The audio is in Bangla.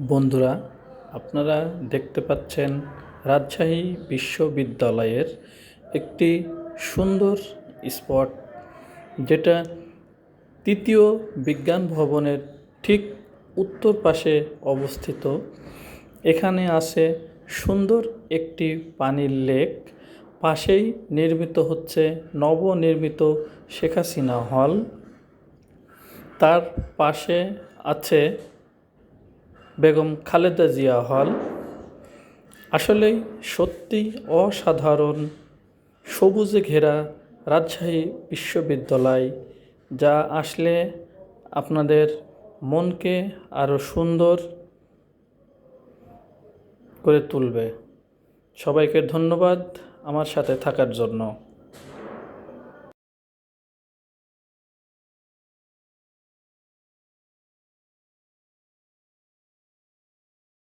বন্ধুরা, আপনারা দেখতে পাচ্ছেন রাজশাহী বিশ্ববিদ্যালয়ের একটি সুন্দর স্পট, যেটা তৃতীয় বিজ্ঞান ভবনের ঠিক উত্তর পাশে অবস্থিত। এখানে আছে সুন্দর একটি পানির লেক। পাশেই নির্মিত হচ্ছে নবনির্মিত শেখ হাসিনা হল। তার পাশে আছে বেগম খালেদা জিয়া হল। আসলেই সত্যি অসাধারণ সবুজে ঘেরা রাজশাহী বিশ্ববিদ্যালয়, যা আসলে আপনাদের মনকে আরও সুন্দর করে তুলবে। সবাইকে ধন্যবাদ আমার সাথে থাকার জন্য।